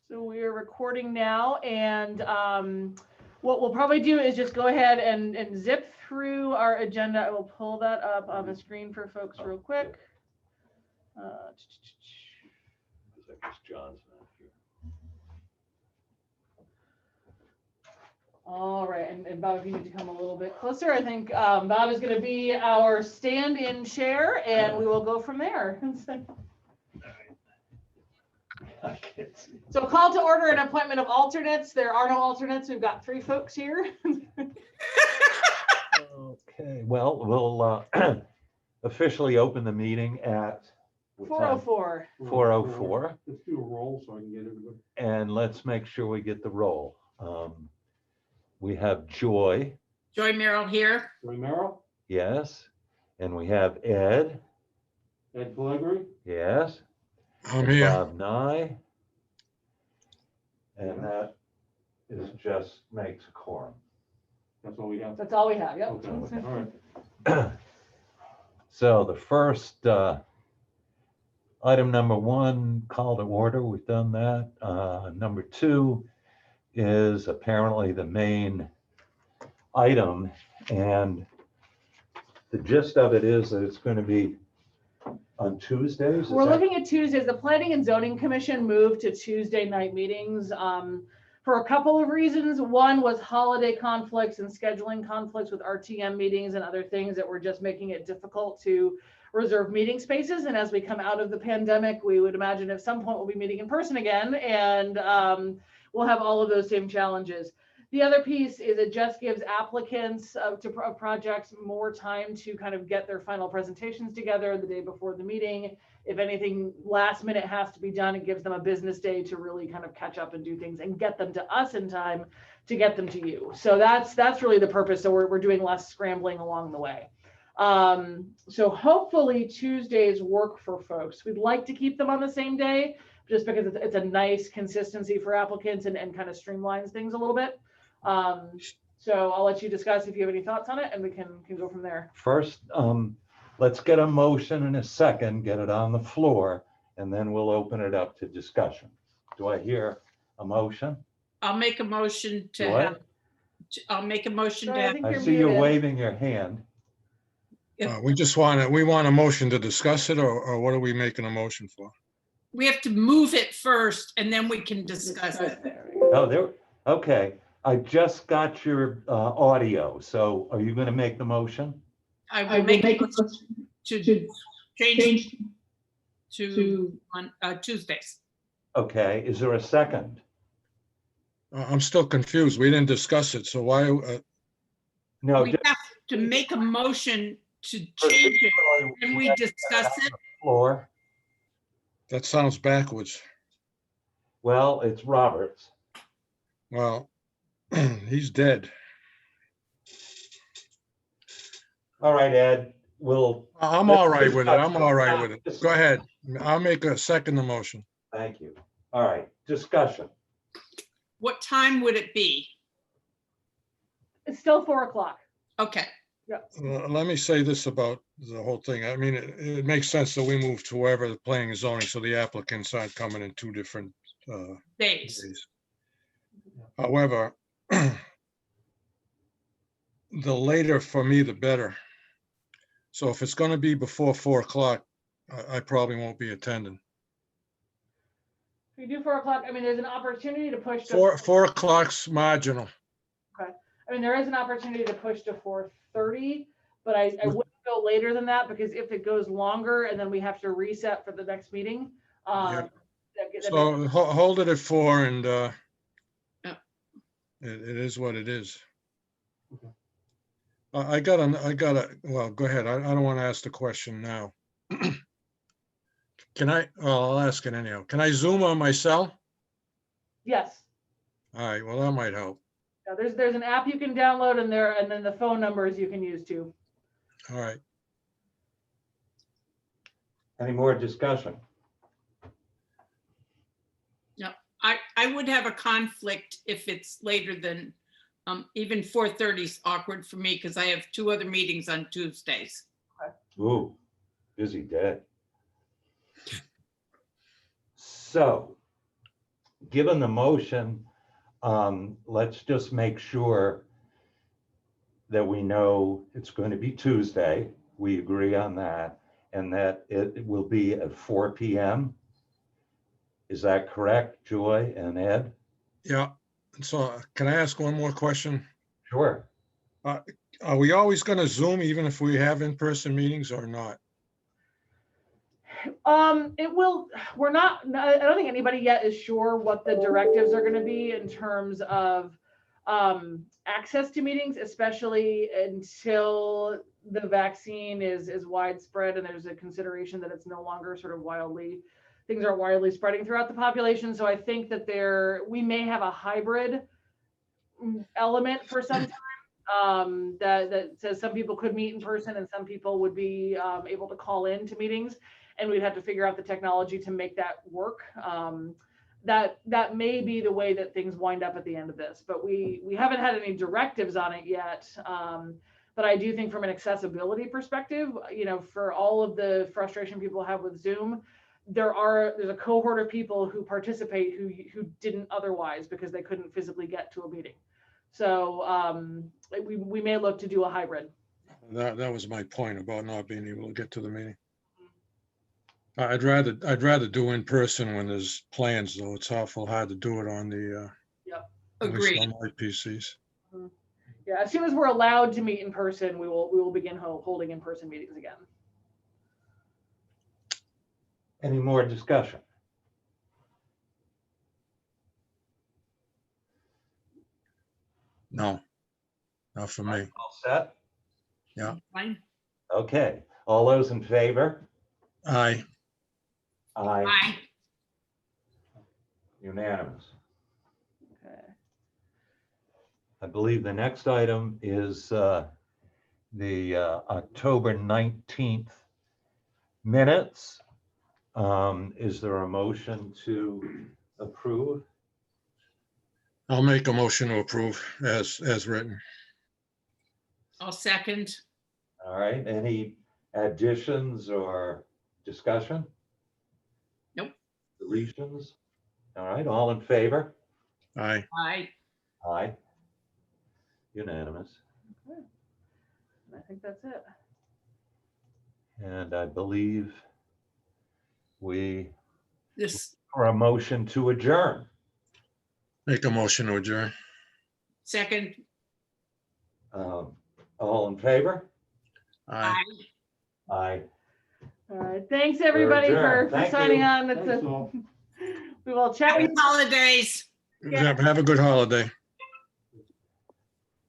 So we are recording now, and what we'll probably do is just go ahead and zip through our agenda. I will pull that up on the screen for folks real quick. I guess John's not here. All right, and Bob, if you need to come a little bit closer, I think Bob is going to be our stand-in chair, and we will go from there. I can't see. So call to order an appointment of alternates. There are no alternates. We've got 3 folks here. Okay, well, we'll officially open the meeting at what time? 4:04. 4:04. Let's do a roll so I can get everybody. And let's make sure we get the roll. We have Joy, Joy Merrill here. Joy Merrill, yes, and we have Ed, Ed Pellegrini, yes. I'm and here. Bob Nye. And that is just makes a quorum. that's all we have. That's all we have. Yep. Okay, all right. So the first item number 1, call to order, we've done that. Number 2 is apparently the main item, and the gist of it is that it's going to be on Tuesdays. is We're that- looking at Tuesdays. The Planning and Zoning Commission moved to Tuesday night meetings for a couple of reasons. One was holiday conflicts and scheduling conflicts with RTM meetings and other things that were just making it difficult to reserve meeting spaces. And as we come out of the pandemic, we would imagine at some point we'll be meeting in person again, and we'll have all of those same challenges. The other piece is it just gives applicants to projects more time to kind of get their final presentations together the day before the meeting. If anything last minute has to be done, it gives them a business day to really kind of catch up and do things and get them to us in time to get them to you. So that's really the purpose. So we're doing less scrambling along the way. So hopefully Tuesdays work for folks. We'd like to keep them on the same day just because it's a nice consistency for applicants and kind of streamlines things a little bit. So I'll let you discuss if you have any thoughts on it, and we can go from there. First, let's get a motion in a second, get it on the floor, and then we'll open it up to discussion. Do I hear a motion? I'll make a motion to What? have, I'll make a motion Sorry, to I have, think I you're see you muted. waving your hand. We want a motion to discuss it, or what are we making a motion for? we have to move it first and then we can discuss it. There we go. Oh, there, okay. I just got your audio. So are you going to make the motion? I will make a motion to change to on Tuesdays. Okay, is there a second? I'm still confused. We didn't discuss it, so why, No. We just- have to make a motion to change it and we discuss it. Floor. that sounds backwards. Well, it's Roberts. Well, he's dead. All right, Ed, we'll, I'm all right with it. I'm all right with it. Go ahead. I'll make a second the motion. thank you. All right, discussion. What time would it be? It's still 4:00. Okay, Let me say this about the whole thing. I mean, it makes sense that we move to wherever the planning and zoning, so the applicants aren't coming in 2 different days. days. However, the later for me, the better. So if it's going to be before 4:00, I probably won't be attending. If you do 4:00, I mean, there's an opportunity to push to 4 o'clock's marginal. I mean, there is an opportunity to push to 4:30, but I wouldn't go later than that, because if it goes longer and then we have to reset for the next meeting. Yeah. that So hold it at 4, and Yeah. it is what it is. Okay. I gotta, well, go ahead. I don't want to ask the question now. Can I, well, I'll ask it anyhow. Can I Zoom on my cell? Yes. All right, well, that might help. Yeah, there's an app you can download, and then the phone numbers you can use too. All right. Any more discussion? I would have a conflict if it's later than, even 4:30 is awkward for me because I have 2 other meetings on Tuesdays. Ooh, busy day. So given the motion, let's just make sure that we know it's going to be Tuesday. We agree on that, and that it will be at 4 PM. Is that correct, Joy and Ed? Yeah, and so can I ask one more question? Sure. Are we always going to Zoom even if we have in-person meetings or not? It will, we're not, I don't think anybody yet is sure what the directives are gonna be in terms of access to meetings, especially until the vaccine is widespread and there's a consideration that it's no longer sort of things are widely spreading throughout the population. So I think that we may have a hybrid element for some time, that says some people could meet in person and some people would be able to call in to meetings. And we'd have to figure out the technology to make that work. That may be the way that things wind up at the end of this, but we haven't had any directives on it yet. But I do think from an accessibility perspective, for all of the frustration people have with Zoom, there's a cohort of people who participate who didn't otherwise because they couldn't physically get to a meeting. So we may look to do a hybrid. That was my point about not being able to get to the meeting. I'd rather do in person when there's plans, though. It's awful hard to do it on the, at least Agreed. on my PCs. Yeah, as soon as we're allowed to meet in person, we will begin holding in-person meetings again. Any more discussion? No, not for me. All set? Fine. Okay. All those in favor? Aye. Aye. Aye. Unanimous. Okay. I believe the next item is the October 19th minutes. Is there a motion to approve? I'll make a motion to approve as written. I'll second. All right, any additions or discussion? Nope. Deletions? All right, all in favor? Aye. Aye. Aye. Unanimous. I think that's it. And I believe This for a motion to adjourn. Make a motion to adjourn. second. All in favor? Aye. Aye. Aye. All right. Thanks, everybody, for adjourned. Thank signing you. on. Thanks all. We will chat with Happy holidays. Have a good holiday.